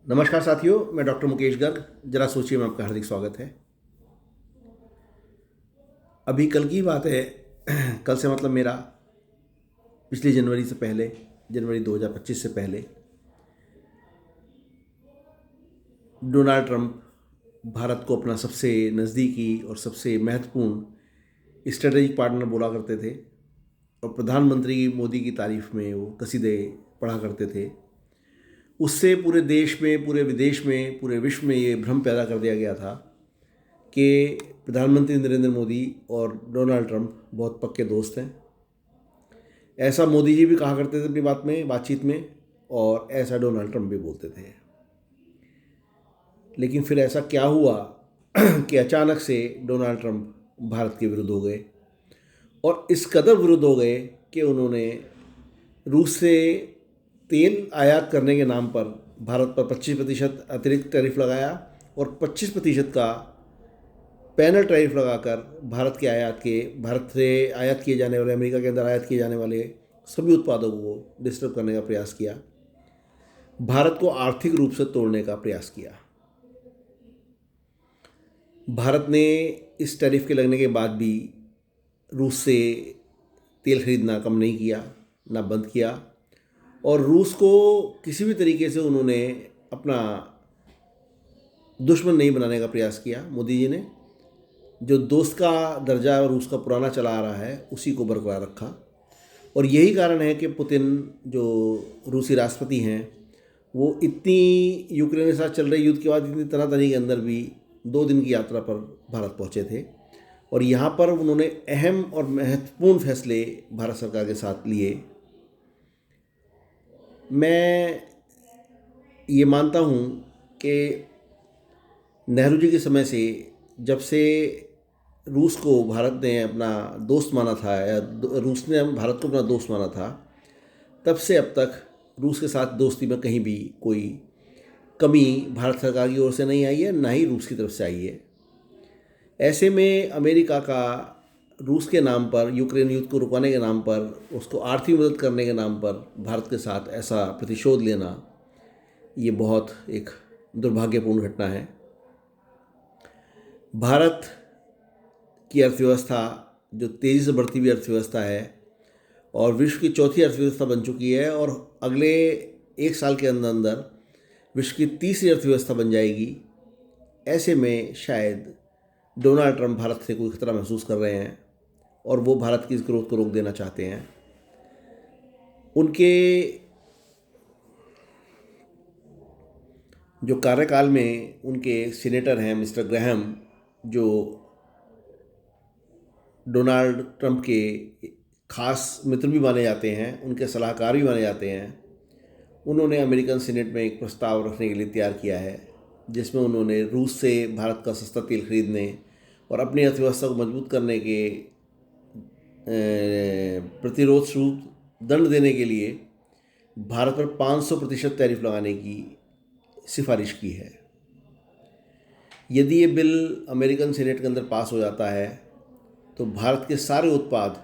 नमस्कार साथियों, मैं डॉक्टर मुकेश गर्ग। जरा सोचिए में आपका हार्दिक स्वागत है। अभी कल की बात है। कल से मतलब मेरा पिछली जनवरी से पहले, जनवरी 2025 से पहले डोनाल्ड ट्रंप भारत को अपना सबसे नज़दीकी और सबसे महत्वपूर्ण स्ट्रेटेजिक पार्टनर बोला करते थे और प्रधानमंत्री मोदी की तारीफ में वो कसीदे पढ़ा करते थे। उससे पूरे देश में, पूरे विदेश में, पूरे विश्व में ये भ्रम पैदा कर दिया गया था कि प्रधानमंत्री नरेंद्र मोदी और डोनाल्ड ट्रंप बहुत पक्के दोस्त हैं। ऐसा मोदी जी भी कहा करते थे अपनी बातचीत में, और ऐसा डोनाल्ड ट्रंप भी बोलते थे। लेकिन फिर ऐसा क्या हुआ कि अचानक से डोनाल्ड ट्रंप भारत के विरुद्ध हो गए, और इस कदर विरुद्ध हो गए कि उन्होंने रूस से तेल आयात करने के नाम पर भारत पर 25% अतिरिक्त टैरिफ लगाया और 25% का पैनल टैरिफ लगाकर भारत से आयात किए जाने वाले, अमेरिका के अंदर आयात किए जाने वाले सभी उत्पादों को डिस्टर्ब करने का प्रयास किया, भारत को आर्थिक रूप से तोड़ने का प्रयास किया। भारत ने इस टैरिफ के लगने के बाद भी रूस से तेल खरीदना कम नहीं किया, ना बंद किया, और रूस को किसी भी तरीके से उन्होंने अपना दुश्मन नहीं बनाने का प्रयास किया। मोदी जी ने जो दोस्त का दर्जा रूस का पुराना चला आ रहा है उसी को बरकरार रखा, और यही कारण है कि पुतिन जो रूसी राष्ट्रपति हैं वो इतनी यूक्रेन के साथ चल रहे युद्ध के बाद इतनी तनातनी के अंदर भी 2 दिन की यात्रा पर भारत पहुंचे थे, और यहाँ पर उन्होंने अहम और महत्वपूर्ण फैसले भारत सरकार के साथ लिए। मैं ये मानता हूँ कि नेहरू जी के समय से, जब से रूस को भारत ने अपना दोस्त माना था या रूस ने भारत को अपना दोस्त माना था, तब से अब तक रूस के साथ दोस्ती में कहीं भी कोई कमी भारत सरकार की ओर से नहीं आई है, ना ही रूस की तरफ से आई है। ऐसे में अमेरिका का रूस के नाम पर, यूक्रेन युद्ध को रुकवाने के नाम पर, उसको आर्थिक मदद करने के नाम पर भारत के साथ ऐसा प्रतिशोध लेना, ये बहुत एक दुर्भाग्यपूर्ण घटना है। भारत की अर्थव्यवस्था जो तेज़ी से बढ़ती हुई अर्थव्यवस्था है और विश्व की चौथी अर्थव्यवस्था बन चुकी है, और अगले 1 साल के अंदर अंदर विश्व की तीसरी अर्थव्यवस्था बन जाएगी। ऐसे में शायद डोनाल्ड ट्रंप भारत से कोई खतरा महसूस कर रहे हैं और वो भारत की इस ग्रोथ को रोक देना चाहते हैं। उनके जो कार्यकाल में उनके सीनेटर हैं मिस्टर ग्रैहम, जो डोनाल्ड ट्रंप के खास मित्र भी माने जाते हैं, उनके सलाहकार भी माने जाते हैं, उन्होंने अमेरिकन सीनेट में एक प्रस्ताव रखने के लिए तैयार किया है, जिसमें उन्होंने रूस से भारत का सस्ता तेल खरीदने और अपनी अर्थव्यवस्था को मजबूत करने के प्रतिरोध स्वरूप दंड देने के लिए भारत पर 500% टैरिफ लगाने की सिफारिश की है। यदि ये बिल अमेरिकन सीनेट के अंदर पास हो जाता है तो भारत के सारे उत्पाद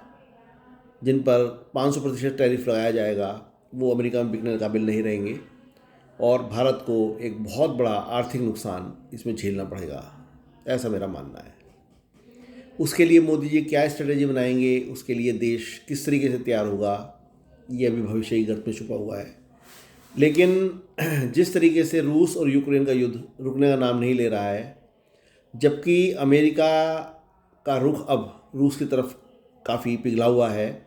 जिन पर 500% टैरिफ लगाया जाएगा वो अमेरिका में बिकने के काबिल नहीं रहेंगे, और भारत को एक बहुत बड़ा आर्थिक नुकसान इसमें झेलना पड़ेगा, ऐसा मेरा मानना है। उसके लिए मोदी जी क्या स्ट्रेटेजी बनाएंगे, उसके लिए देश किस तरीके से तैयार होगा, ये अभी भविष्य की गर्त में छुपा हुआ है। लेकिन जिस तरीके से रूस और यूक्रेन का युद्ध रुकने का नाम नहीं ले रहा है, जबकि अमेरिका का रुख अब रूस की तरफ काफ़ी पिघला हुआ है,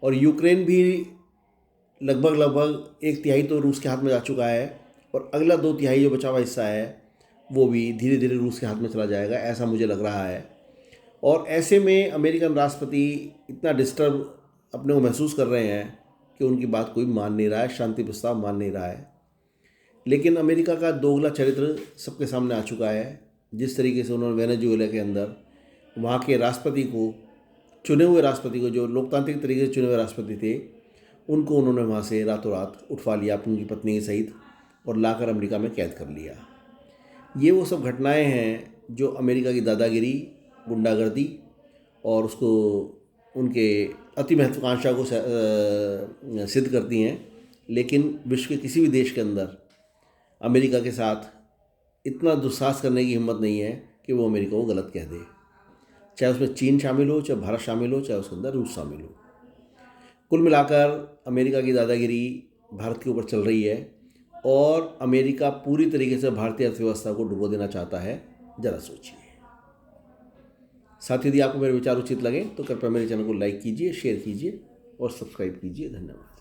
और यूक्रेन भी लगभग 1/3 तो रूस के हाथ में जा चुका है, और अगला 2/3 जो बचा हुआ हिस्सा है वो भी धीरे धीरे रूस के हाथ में चला जाएगा, ऐसा मुझे लग रहा है। और ऐसे में अमेरिकन राष्ट्रपति इतना डिस्टर्ब अपने को महसूस कर रहे हैं कि उनकी बात कोई मान नहीं रहा है, शांति प्रस्ताव मान नहीं रहा है। लेकिन अमेरिका का दोगला चरित्र सबके सामने आ चुका है। जिस तरीके से उन्होंने वेनेजुएला के अंदर वहाँ के राष्ट्रपति को, चुने हुए राष्ट्रपति को, जो लोकतांत्रिक तरीके से चुने हुए राष्ट्रपति थे, उनको उन्होंने वहाँ से रातों रात उठवा लिया उनकी पत्नी के सहित और लाकर अमेरिका में कैद कर लिया। ये वो सब घटनाएं हैं जो अमेरिका की दादागिरी, गुंडागर्दी और उसको उनके अति महत्वाकांक्षा को सिद्ध करती हैं। लेकिन विश्व के किसी भी देश के अंदर अमेरिका के साथ इतना दुस्साहस करने की हिम्मत नहीं है कि वो अमेरिका को गलत कह दे, चाहे उसमें चीन शामिल हो, चाहे भारत शामिल हो, चाहे उसके अंदर रूस शामिल हो। कुल मिलाकर अमेरिका की दादागिरी भारत के ऊपर चल रही है और अमेरिका पूरी तरीके से भारतीय अर्थव्यवस्था को डुबो देना चाहता है। ज़रा सोचिए। साथ ही यदि आपको मेरे विचार उचित लगे तो कृपया मेरे चैनल को लाइक कीजिए, शेयर कीजिए और सब्सक्राइब कीजिए। धन्यवाद।